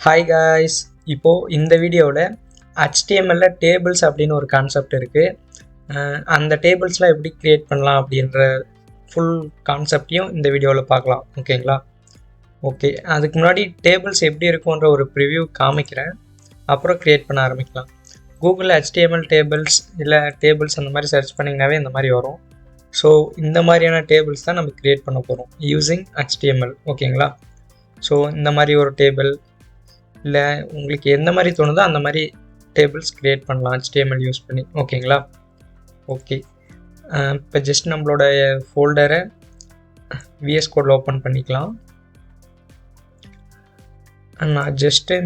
Hi guys, இப்போது இந்த வீடியோவில் HTML டேபிள்ஸ் அப்படின்னு ஒரு கான்செப்ட் இருக்குது. அந்த டேபிள்ஸ்லாம் எப்படி க்ரியேட் பண்ணலாம் அப்படின்ற ஃபுல் கான்செப்டையும் இந்த வீடியோவில் பார்க்கலாம். ஓகேங்களா? ஓகே, அதுக்கு முன்னாடி டேபிள்ஸ் எப்படி இருக்குன்ற ஒரு ப்ரிவ்யூ காமிக்கிறேன், அப்புறம் க்ரியேட் பண்ண ஆரம்பிக்கலாம். கூகுளில் HTML டேபிள்ஸ் இல்லை டேபிள்ஸ் அந்த மாதிரி சர்ச் பண்ணிங்கனாவே இந்த மாதிரி வரும். ஸோ இந்த மாதிரியான டேபிள்ஸ் தான் நம்ம க்ரியேட் பண்ண போகிறோம் யூஸிங் HTML. ஓகேங்களா? ஸோ இந்த மாதிரி ஒரு டேபிள் இல்லை உங்களுக்கு எந்த மாதிரி தோணுதோ அந்த மாதிரி டேபிள்ஸ் க்ரியேட் பண்ணலாம் HTML யூஸ் பண்ணி. ஓகேங்களா? ஓகே, இப்போ ஜஸ்ட் நம்மளோட ஃபோல்டரை VS கோடில் ஓப்பன் பண்ணிக்கலாம். நான் ஜஸ்ட்டு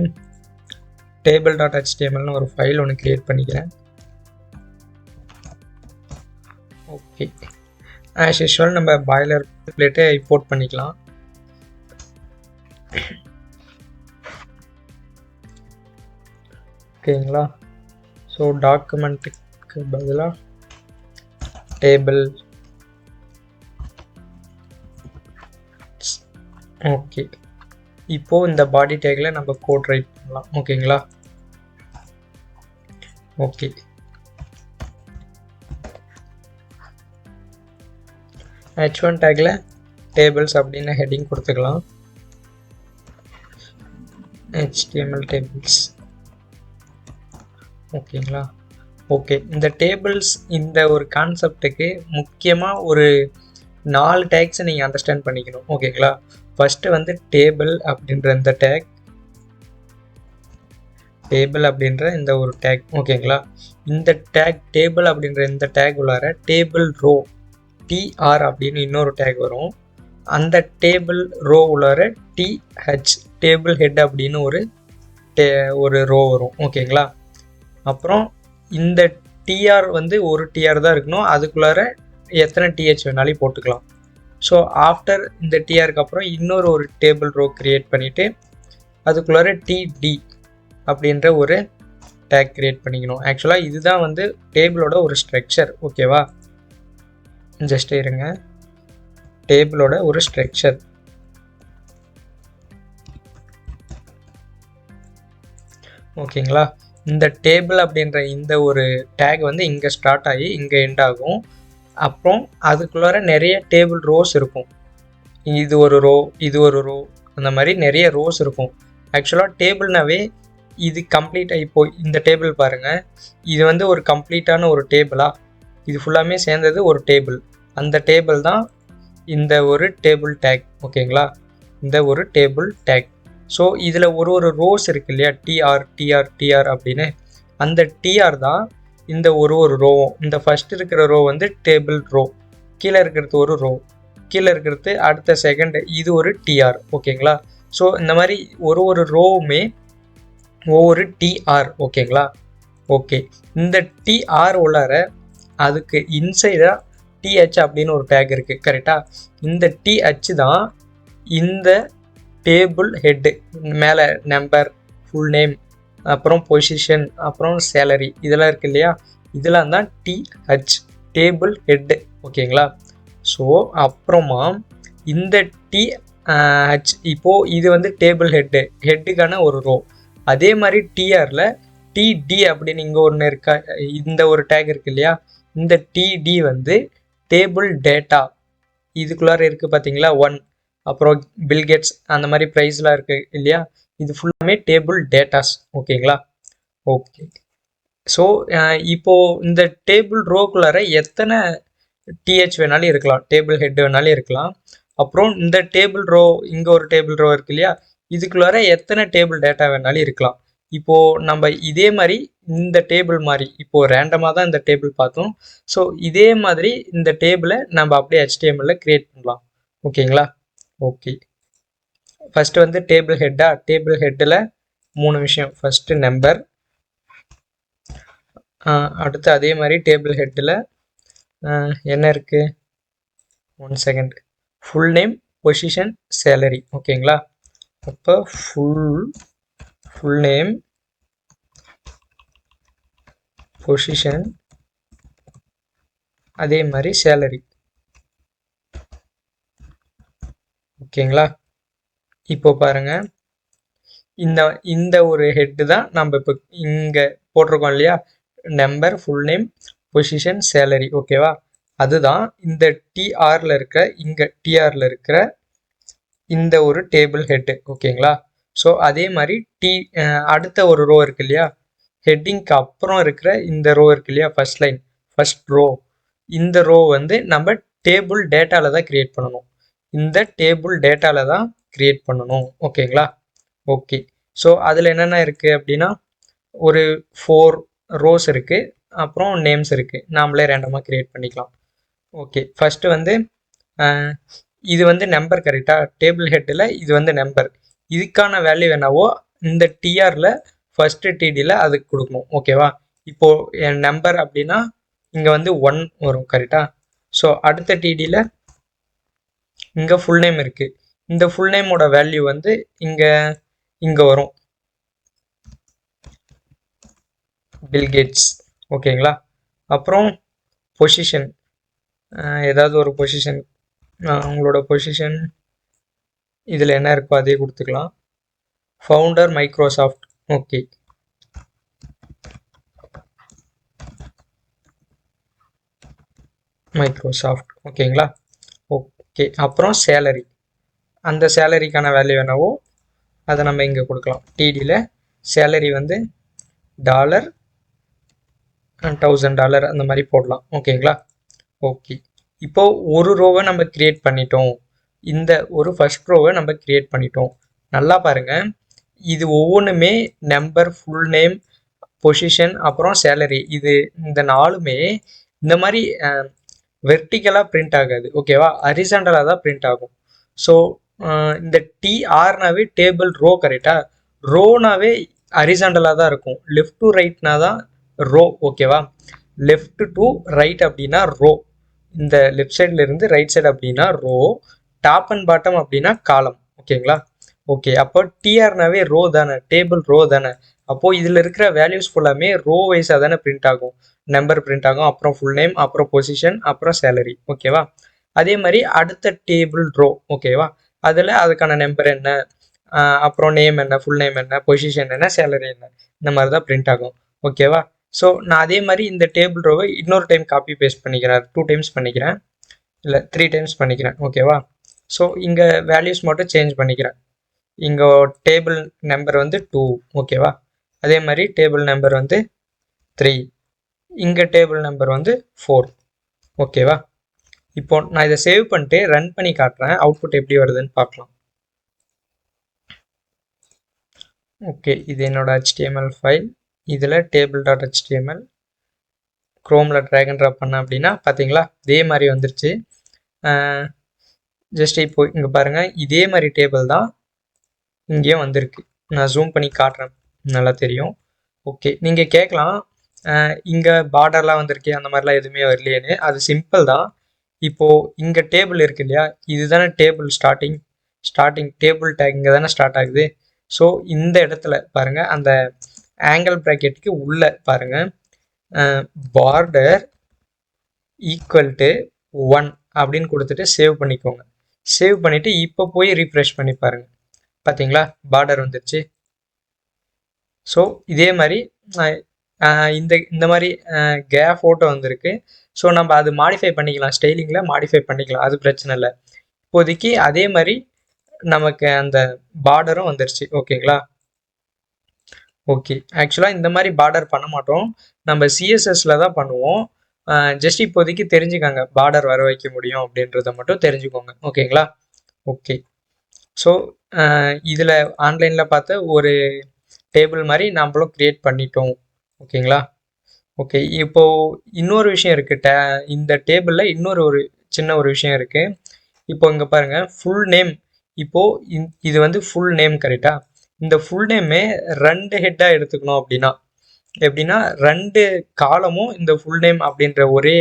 table.htmlனு ஒரு ஃபைல் ஒன்று க்ரியேட் பண்ணிக்கிறேன். ஓகே, ஆஸ் யூஷுவல் நம்ம பாய்லர் பிளேட்டை இம்போர்ட் பண்ணிக்கலாம். ஓகேங்களா? ஸோ டாக்குமெண்ட்டுக்கு பதிலாக டேபிள். ஓகே, இப்போது இந்த பாடி டேக்கில் நம்ம கோட் ரைட் பண்ணலாம். ஓகேங்களா? ஓகே, H1 டேக்கில் டேபிள்ஸ் அப்படின்னு ஹெட்டிங் கொடுத்துக்கலாம். HTML tables. ஓகேங்களா? ஓகே, இந்த டேபிள்ஸ் இந்த ஒரு கான்செப்டுக்கு முக்கியமாக ஒரு 4 டேக்ஸை நீங்கள் அண்டர்ஸ்டாண்ட் பண்ணிக்கணும். ஓகேங்களா? ஃபஸ்ட்டு வந்து டேபிள் அப்படின்ற இந்த டேக், டேபிள் அப்படின்ற இந்த ஒரு டேக். ஓகேங்களா? இந்த டேக் டேபிள் அப்படின்ற இந்த டேக் உள்ளார டேபிள் ரோ TR அப்படின்னு இன்னொரு டேக் வரும். அந்த டேபிள் ரோ உள்ளார TH டேபிள் ஹெட் அப்படின்னு ஒரு ரோ வரும். ஓகேங்களா? அப்புறம் இந்த TR வந்து ஒரு TR தான் இருக்கணும், அதுக்குள்ளார எத்தனை TH வேணாலும் போட்டுக்கலாம். ஸோ ஆஃப்டர் இந்த TRக்கு அப்புறம் இன்னொரு ஒரு டேபிள் ரோ க்ரியேட் பண்ணிவிட்டு அதுக்குள்ளார TD அப்படின்ற ஒரு டேக் க்ரியேட் பண்ணிக்கணும். ஆக்சுவலாக இதுதான் வந்து டேபிளோட ஒரு ஸ்ட்ரக்சர். ஓகேவா? ஜஸ்ட் இருங்க, டேபிளோட ஒரு ஸ்ட்ரக்சர். ஓகேங்களா? இந்த டேபிள் அப்படின்ற இந்த ஒரு டேக் வந்து இங்கே ஸ்டார்ட் ஆகி இங்கே எண்ட் ஆகும். அப்புறம் அதுக்குள்ளார நிறைய டேபிள் ரோஸ் இருக்கும். இது ஒரு ரோ, இது ஒரு ரோ, அந்த மாதிரி நிறைய ரோஸ் இருக்கும். ஆக்சுவலாக டேபிள்னாவே இது கம்ப்ளீட்டாக இப்போ இந்த டேபிள் பாருங்கள், இது வந்து ஒரு கம்ப்ளீட்டான ஒரு டேபிளாக, இது ஃபுல்லாமே சேர்ந்தது ஒரு டேபிள். அந்த டேபிள் தான் இந்த ஒரு டேபிள் டேக். ஓகேங்களா? இந்த ஒரு டேபிள் டேக். ஸோ இதில் ஒரு ரோஸ் இருக்கு இல்லையா, TR அப்படின்னு, அந்த TR தான் இந்த ஒரு ரோவும். இந்த ஃபஸ்ட் இருக்கிற ரோ வந்து டேபிள் ரோ, கீழே இருக்கிறது ஒரு ரோ, கீழே இருக்கிறது அடுத்த செகண்ட், இது ஒரு TR. ஓகேங்களா? ஸோ இந்த மாதிரி ஒரு ரோவுமே ஒவ்வொரு TR. ஓகேங்களா? ஓகே, இந்த TR உள்ளார அதுக்கு இன்சைடாக TH அப்படின்னு ஒரு டேக் இருக்குது. கரெக்டாக? இந்த TH தான் இந்த டேபிள் ஹெட்டு. மேலே நம்பர், ஃபுல் நேம், அப்புறம் பொசிஷன், அப்புறம் சேலரி, இதெல்லாம் இருக்குது இல்லையா, இதெல்லாம் தான் TH டேபிள் ஹெட்டு. ஓகேங்களா? ஸோ அப்புறமா இந்த TH இப்போது இது வந்து டேபிள் ஹெட்டுக்கான ஒரு ரோ. அதே மாதிரி TRல TD அப்படின்னு இங்கே ஒன்று இருக்கா, இந்த ஒரு டேக் இருக்குது இல்லையா, இந்த TD வந்து டேபிள் டேட்டா. இதுக்குள்ளார இருக்குது பார்த்தீங்களா, 1, அப்புறம் பில்கேட்ஸ், அந்த மாதிரி ப்ரைஸ்லாம் இருக்குது இல்லையா, இது ஃபுல்லாமே டேபிள் டேட்டாஸ். ஓகேங்களா? ஓகே, ஸோ இப்போது இந்த டேபிள் ரோக்குள்ளார எத்தனை TH வேணாலும் இருக்கலாம், டேபிள் ஹெட் வேணாலும் இருக்கலாம். அப்புறம் இந்த டேபிள் ரோ, இங்கே ஒரு டேபிள் ரோ இருக்கு இல்லையா, இதுக்குள்ளார எத்தனை டேபிள் டேட்டா வேணாலும் இருக்கலாம். இப்போது நம்ம இதே மாதிரி இந்த டேபிள் மாதிரி இப்போது ரேண்டமாக தான் இந்த டேபிள் பார்த்தோம். ஸோ இதே மாதிரி இந்த டேபிளை நம்ம அப்படியே HTML க்ரியேட் பண்ணலாம். ஓகேங்களா? ஓகே, ஃபஸ்ட்டு வந்து டேபிள் ஹெட்டாக, டேபிள் ஹெட்டில் 3 விஷயம். ஃபஸ்ட்டு நம்பர், அடுத்து அதே மாதிரி டேபிள் ஹெட்டில் என்ன இருக்குது, 1 second, full name, position, salary. ஓகேங்களா? அப்போ ஃபுல் நேம், பொசிஷன், அதே மாதிரி சேலரி. ஓகேங்களா? இப்போ பாருங்கள், இந்த இந்த ஒரு ஹெட்டு தான் நம்ம இப்போ இங்கே போட்டிருக்கோம் இல்லையா, number, full name, position, salary. ஓகேவா, அதுதான் இந்த டிஆரில் இருக்கிற இங்கே டிஆரில் இருக்கிற இந்த ஒரு டேபிள் ஹெட்டு. ஓகேங்களா, ஸோ அதே மாதிரி அடுத்த ஒரு ரோ இருக்கு இல்லையா, ஹெட்டிங்க்கு அப்புறம் இருக்கிற இந்த ரோ இருக்கு இல்லையா, ஃபர்ஸ்ட் லைன், ஃபர்ஸ்ட் ரோ, இந்த ரோ வந்து நம்ம டேபிள் டேட்டாவில் தான் கிரியேட் பண்ணணும். இந்த டேபிள் டேட்டாவில் தான் கிரியேட் பண்ணணும். ஓகேங்களா, ஓகே. ஸோ அதில் என்னென்ன இருக்குது அப்படின்னா, ஒரு 4 ரோஸ் இருக்குது, அப்புறம் நேம்ஸ் இருக்குது. நாமளே ரேண்டமாக கிரியேட் பண்ணிக்கலாம். ஓகே, ஃபஸ்ட்டு வந்து இது வந்து நம்பர் கரெக்டாக, டேபிள் ஹெட்டில் இது வந்து நம்பர். இதுக்கான வேல்யூ என்னவோ இந்த டிஆரில் ஃபஸ்ட்டு டிடியில் அதுக்கு கொடுக்கணும். ஓகேவா, இப்போது என் நம்பர் அப்படின்னா இங்கே வந்து 1 வரும் கரெக்டாக. ஸோ அடுத்த டிடியில் இங்கே ஃபுல் நேம் இருக்குது. இந்த ஃபுல் நேமோட வேல்யூ வந்து இங்கே வரும், பில்கேட்ஸ். ஓகேங்களா, அப்புறம் பொசிஷன், ஏதாவது ஒரு பொசிஷன், உங்களோட பொசிஷன் இதில் என்ன இருக்கோ அதே கொடுத்துக்கலாம். Founder Microsoft. Okay, Microsoft. ஓகேங்களா, ஓகே. அப்புறம் சேலரி, அந்த சேலரிக்கான வேல்யூ என்னவோ அதை நம்ம இங்கே கொடுக்கலாம். டிடியில் சேலரி வந்து $, $1000 அந்த மாதிரி போடலாம். ஓகேங்களா, ஓகே. இப்போ ஒரு ரோவை நம்ம கிரியேட் பண்ணிட்டோம், இந்த ஒரு ஃபர்ஸ்ட் ரோவை நம்ம கிரியேட் பண்ணிட்டோம். நல்லா பாருங்க, இது ஒவ்வொன்றுமே நம்பர், ஃபுல் நேம், பொசிஷன், அப்புறம் சேலரி, இது இந்த 4மே இந்த மாதிரி வெர்டிக்கலாக பிரிண்ட் ஆகாது. ஓகேவா, ஹரிசாண்டலாக தான் பிரிண்ட் ஆகும். ஸோ இந்த டிஆர்னாவே டேபிள் ரோ கரெக்டாக, ரோனாவே ஹரிசாண்டலாக தான் இருக்கும். லெஃப்ட் டு ரைட்னா தான் ரோ. ஓகேவா, லெஃப்ட் டு ரைட் அப்படின்னா ரோ, இந்த லெஃப்ட் சைடில் இருந்து ரைட் சைடு அப்படின்னா ரோ, டாப் அண்ட் பாட்டம் அப்படின்னா காலம். ஓகேங்களா, ஓகே. அப்போ டிஆர்னாவே ரோ தானே, டேபிள் ரோ தானே. அப்போது இதில் இருக்கிற வேல்யூஸ் ஃபுல்லாமே ரோ வைஸாக தானே பிரிண்ட் ஆகும். நம்பர் பிரிண்ட் ஆகும், அப்புறம் ஃபுல் நேம், அப்புறம் பொசிஷன், அப்புறம் சேலரி. ஓகேவா, அதே மாதிரி அடுத்த டேபிள் ரோ. ஓகேவா, அதில் அதுக்கான நம்பர் என்ன, அப்புறம் நேம் என்ன, ஃபுல் நேம் என்ன, பொசிஷன் என்ன, சேலரி என்ன, இந்த மாதிரி தான் பிரிண்ட் ஆகும். ஓகேவா, ஸோ நான் அதே மாதிரி இந்த டேபிள் ரோவை இன்னொரு டைம் காப்பி பேஸ்ட் பண்ணிக்கிறேன், 2 டைம்ஸ் பண்ணிக்கிறேன், இல்லை 3 டைம்ஸ் பண்ணிக்கிறேன். ஓகேவா, ஸோ இங்கே வேல்யூஸ் மட்டும் சேஞ்ச் பண்ணிக்கிறேன். இங்கே டேபிள் நம்பர் வந்து 2. ஓகேவா, அதே மாதிரி டேபிள் நம்பர் வந்து 3, இங்கே டேபிள் நம்பர் வந்து 4. ஓகேவா, இப்போ நான் இதை சேவ் பண்ணிட்டு ரன் பண்ணி காட்டுறேன், அவுட்புட் எப்படி வருதுன்னு பார்க்கலாம். ஓகே, இது என்னோட HTML ஃபைல், இதில் table.html க்ரோமில் ட்ராக் அண்ட் ட்ராப் பண்ணேன் அப்படின்னா பார்த்தீங்களா இதே மாதிரி வந்துருச்சு. ஜஸ்ட் இப்போ இங்கே பாருங்கள், இதே மாதிரி டேபிள் தான் இங்கேயும் வந்திருக்கு. நான் ஜூம் பண்ணி காட்டுறேன், நல்லா தெரியும். ஓகே, நீங்கள் கேட்கலாம் இங்கே பார்டர்லாம் வந்திருக்கே, அந்த மாதிரிலாம் எதுவுமே வரலையேன்னு. அது சிம்பிள் தான். இப்போது இங்கே டேபிள் இருக்கு இல்லையா, இதுதானே டேபிள் ஸ்டார்டிங் டேபிள் டேக் இங்கே தானே ஸ்டார்ட் ஆகுது. ஸோ இந்த இடத்துல பாருங்கள், அந்த ஆங்கிள் ப்ராக்கெட்டுக்கு உள்ளே பாருங்கள், பார்டர் ஈக்குவல் டு 1 அப்படின்னு கொடுத்துட்டு சேவ் பண்ணிக்கோங்க. சேவ் பண்ணிவிட்டு இப்போ போய் ரீஃப்ரெஷ் பண்ணி பாருங்கள், பார்த்தீங்களா பார்டர் வந்துருச்சு. ஸோ இதே மாதிரி இந்த மாதிரி ஃபோட்டோ வந்திருக்கு. ஸோ நம்ம அது மாடிஃபை பண்ணிக்கலாம், ஸ்டைலிங்கில் மாடிஃபை பண்ணிக்கலாம், அது பிரச்சனை இல்லை. இப்போதைக்கு அதே மாதிரி நமக்கு அந்த பார்டரும் வந்துருச்சு. ஓகேங்களா, ஓகே. ஆக்சுவலாக இந்த மாதிரி பார்டர் பண்ண மாட்டோம், நம்ம சிஎஸ்எஸ்ல தான் பண்ணுவோம். ஜஸ்ட் இப்போதைக்கு தெரிஞ்சுக்கோங்க, பார்டர் வர வைக்க முடியும் அப்படின்றத மட்டும் தெரிஞ்சுக்கோங்க. ஓகேங்களா, ஓகே. ஸோ இதில் ஆன்லைனில் பார்த்த ஒரு டேபிள் மாதிரி நம்மளும் க்ரியேட் பண்ணிட்டோம். ஓகேங்களா, ஓகே. இப்போது இன்னொரு விஷயம் இருக்குது, இந்த டேபிளில் இன்னொரு சின்ன ஒரு விஷயம் இருக்குது. இப்போ இங்கே பாருங்கள், ஃபுல் நேம். இப்போது இது வந்து ஃபுல் நேம் கரெக்டாக, இந்த ஃபுல் நேமே 2 ஹெட்டாக எடுத்துக்கணும் அப்படின்னா எப்படின்னா 2 காலமும் இந்த ஃபுல் நேம் அப்படின்ற ஒரே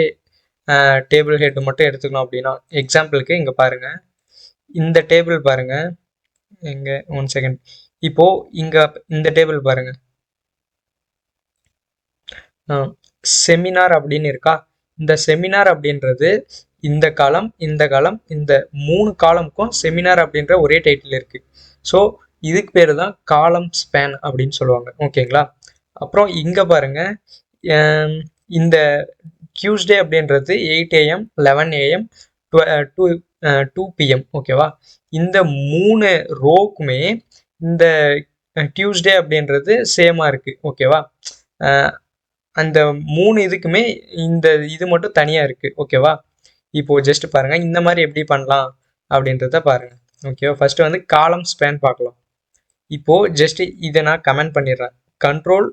டேபிள் ஹெட்டு மட்டும் எடுத்துக்கணும் அப்படின்னா, எக்ஸாம்பிளுக்கு இங்கே பாருங்கள், இந்த டேபிள் பாருங்கள், இங்கே 1 செகண்ட். இப்போது இங்கே இந்த டேபிள் பாருங்கள், செமினார் அப்படின்னு இருக்கா, இந்த செமினார் அப்படின்றது இந்த காலம் இந்த 3 காலமுக்கும் செமினார் அப்படின்ற ஒரே டைட்டில் இருக்குது. ஸோ இதுக்கு பேர் தான் காலம் ஸ்பேன் அப்படின்னு சொல்லுவாங்க. ஓகேங்களா? அப்புறம் இங்கே பாருங்க, இந்த டியூஸ்டே அப்படின்றது 8 AM 11 AM 2 PM. ஓகேவா? இந்த 3 ரோக்குமே இந்த டியூஸ்டே அப்படின்றது சேமாக இருக்குது. ஓகேவா? அந்த 3 இதுக்குமே இந்த இது மட்டும் தனியாக இருக்குது. ஓகேவா? இப்போது ஜஸ்ட் பாருங்கள், இந்த மாதிரி எப்படி பண்ணலாம் அப்படின்றத பாருங்கள். ஓகேவா? ஃபஸ்ட்டு வந்து காலம் ஸ்பேன் பார்க்கலாம். இப்போது ஜஸ்ட் இதை நான் கமெண்ட் பண்ணிடுறேன். Ctrl/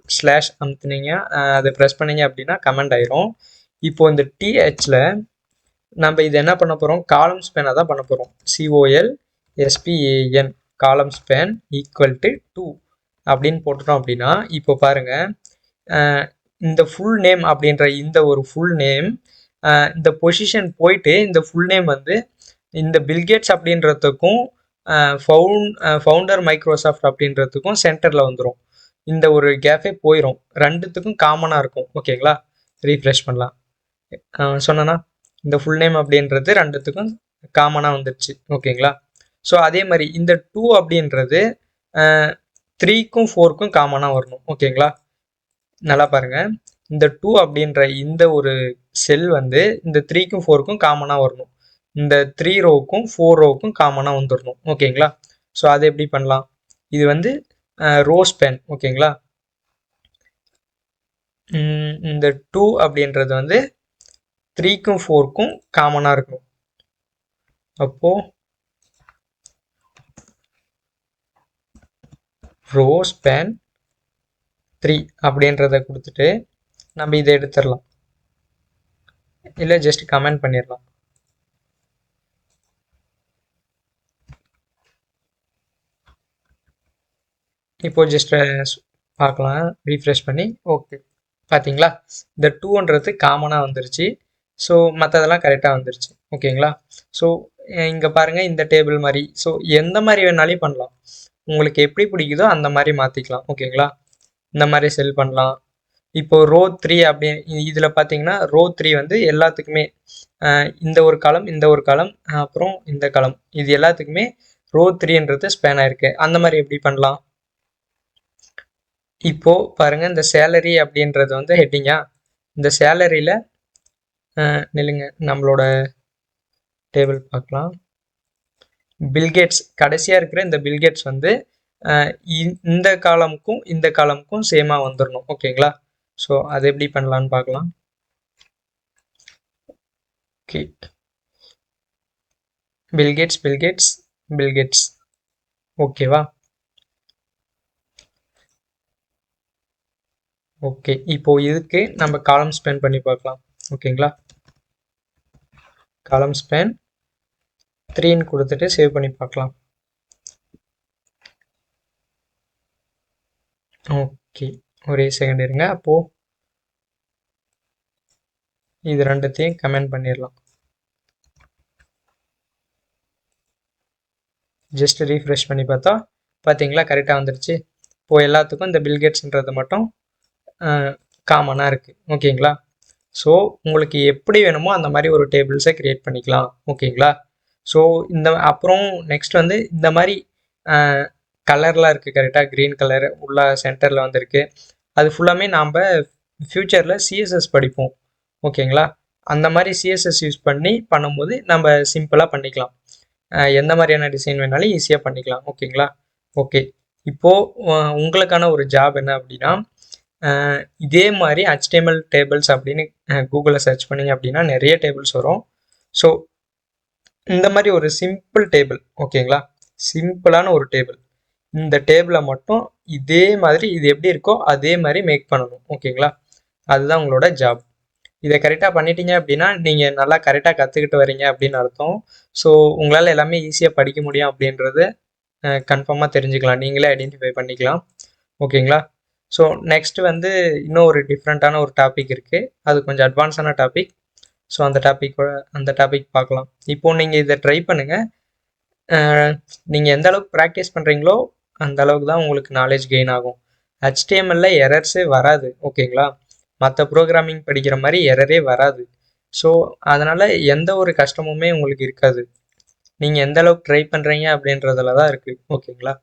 அமுத்துனீங்க, அதை ப்ரெஸ் பண்ணீங்க அப்படின்னா கமெண்ட் ஆயிரும். இப்போது இந்த THல நம்ம இது என்ன பண்ண போகிறோம், காலம் ஸ்பேனை தான் பண்ண போகிறோம். COLSPAN காலம் ஸ்பேன் ஈக்குவல் டு 2 அப்படின்னு போட்டுட்டோம் அப்படின்னா, இப்போ பாருங்கள், இந்த ஃபுல் நேம் அப்படின்ற இந்த ஒரு ஃபுல் நேம், இந்த பொசிஷன் போயிட்டு இந்த ஃபுல் நேம் வந்து இந்த பில்கேட்ஸ் அப்படின்றதுக்கும் ஃபவுண்டர் மைக்ரோசாஃப்ட் அப்படின்றதுக்கும் சென்டரில் வந்துடும். இந்த ஒரு கேஃபே போயிடும், ரெண்டுத்துக்கும் காமனாக இருக்கும். ஓகேங்களா? ரீஃப்ரெஷ் பண்ணலாம். சொன்னேன்னா இந்த ஃபுல் நேம் அப்படின்றது ரெண்டுத்துக்கும் காமனாக வந்துடுச்சு. ஓகேங்களா? ஸோ அதே மாதிரி இந்த 2 அப்படின்றது 3க்கும் 4க்கும் காமனாக வரணும். ஓகேங்களா? நல்லா பாருங்கள், இந்த 2 அப்படின்ற இந்த ஒரு செல் வந்து இந்த 3க்கும் 4க்கும் காமனாக வரணும். இந்த 3 ரோவுக்கும் 4 ரோவுக்கும் காமனாக வந்துடணும். ஓகேங்களா? ஸோ அதை எப்படி பண்ணலாம், இது வந்து ரோ ஸ்பேன். ஓகேங்களா? இந்த 2 அப்படின்றது வந்து 3க்கும் 4க்கும் காமனாக இருக்கணும். அப்போது ரோ ஸ்பேன் 3 அப்படின்றத கொடுத்துட்டு நம்ம இதை எடுத்துடலாம், இல்லை ஜஸ்ட் கமெண்ட் பண்ணிடலாம். இப்போ ஜஸ்ட் பார்க்கலாம், ரீஃப்ரெஷ் பண்ணி. ஓகே, பார்த்தீங்களா? இந்த 2ன்றது காமனாக வந்துருச்சு. ஸோ மற்றதெல்லாம் கரெக்டாக வந்துருச்சு. ஓகேங்களா? ஸோ இங்கே பாருங்கள், இந்த டேபிள் மாதிரி. ஸோ எந்த மாதிரி வேணாலையும் பண்ணலாம், உங்களுக்கு எப்படி பிடிக்குதோ அந்த மாதிரி மாற்றிக்கலாம். ஓகேங்களா? இந்த மாதிரி செல் பண்ணலாம். இப்போது ரோ 3 அப்படி இதில் பார்த்தீங்கன்னா ரோ 3 வந்து எல்லாத்துக்குமே இந்த ஒரு காலம், இந்த ஒரு காலம், அப்புறம் இந்த காலம், இது எல்லாத்துக்குமே ரோ 3ன்றது ஸ்பேன் ஆயிருக்கு. அந்த மாதிரி எப்படி பண்ணலாம்? இப்போது பாருங்கள், இந்த சேலரி அப்படின்றது வந்து ஹெட்டிங்கா, இந்த சேலரியில் நில்லுங்க, நம்மளோட டேபிள் பார்க்கலாம். பில்கேட்ஸ் கடைசியாக இருக்கிற இந்த பில்கேட்ஸ் வந்து இந்த காலமுக்கும் இந்த காலமுக்கும் சேமாக வந்துடணும். ஓகேங்களா? ஸோ அது எப்படி பண்ணலான்னு பார்க்கலாம். Okay, Bill Gates Bill Gates Bill Gates. ஓகேவா? ஓகே, இப்போது இதுக்கு நம்ம காலம் ஸ்பேன் பண்ணி பார்க்கலாம். ஓகேங்களா? காலம் ஸ்பேன் 3ன்னு கொடுத்துட்டு சேவ் பண்ணி பார்க்கலாம். ஓகே, ஒரே செகண்ட் இருங்க. அப்போது இது ரெண்டுத்தையும் கமெண்ட் பண்ணிடலாம். ஜஸ்ட் ரீஃப்ரெஷ் பண்ணி பார்த்தா பார்த்தீங்களா, கரெக்டாக வந்துருச்சு. இப்போது எல்லாத்துக்கும் இந்த பில்கேட்ஸ்ன்றது மட்டும் காமனாக இருக்குது. ஓகேங்களா? ஸோ உங்களுக்கு எப்படி வேணுமோ அந்த மாதிரி ஒரு டேபிள்ஸை க்ரியேட் பண்ணிக்கலாம். ஓகேங்களா? ஸோ இந்த அப்புறம் நெக்ஸ்ட் வந்து இந்த மாதிரி கலர்லாம் இருக்குது, கரெக்டாக க்ரீன் கலர் உள்ள சென்டரில் வந்துருக்கு. அது ஃபுல்லாமே நாம் ஃப்யூச்சரில் சிஎஸ்எஸ் படிப்போம். ஓகேங்களா? அந்த மாதிரி சிஎஸ்எஸ் யூஸ் பண்ணி பண்ணும்போது நம்ம சிம்பிளாக பண்ணிக்கலாம். எந்த மாதிரியான டிசைன் வேணாலும் ஈஸியாக பண்ணிக்கலாம். ஓகேங்களா? ஓகே, இப்போது உங்களுக்கான ஒரு ஜாப் என்ன அப்படின்னா, இதே மாதிரி HTML டேபிள்ஸ் அப்படின்னு கூகுளில் சர்ச் பண்ணிங்க அப்படின்னா நிறைய டேபிள்ஸ் வரும். ஸோ இந்த மாதிரி ஒரு சிம்பிள் டேபிள், ஓகேங்களா, சிம்பிளான ஒரு டேபிள், இந்த டேபிளை மட்டும் இதே மாதிரி இது எப்படி இருக்கோ அதே மாதிரி மேக் பண்ணணும். ஓகேங்களா? அதுதான் உங்களோட ஜாப். இதை கரெக்டாக பண்ணிட்டீங்க அப்படின்னா நீங்கள் நல்லா கரெக்டாக கற்றுக்கிட்டு வரீங்க அப்படின்னு அர்த்தம். ஸோ உங்களால் எல்லாமே ஈஸியாக படிக்க முடியும் அப்படின்றது கன்ஃபார்மாக தெரிஞ்சுக்கலாம், நீங்களே ஐடென்டிஃபை பண்ணிக்கலாம். ஓகேங்களா? ஸோ நெக்ஸ்ட் வந்து இன்னும் ஒரு டிஃப்ரெண்ட்டான ஒரு டாபிக் இருக்குது, அது கொஞ்சம் அட்வான்ஸான டாபிக். ஸோ அந்த டாபிக் பார்க்கலாம். இப்போது நீங்கள் இதை ட்ரை பண்ணுங்கள். நீங்கள் எந்த அளவுக்கு ப்ராக்டிஸ் பண்ணுறீங்களோ அந்த அளவுக்கு தான் உங்களுக்கு நாலேஜ் கெயின் ஆகும். HTML எரர்ஸே வராது. ஓகேங்களா? மற்ற ப்ரோக்ராமிங் படிக்கிற மாதிரி எரரே வராது. ஸோ அதனால் எந்த ஒரு கஷ்டமுமே உங்களுக்கு இருக்காது. நீங்கள் எந்த அளவுக்கு ட்ரை பண்ணுறீங்க அப்படின்றதுல தான் இருக்குது. ஓகேங்களா?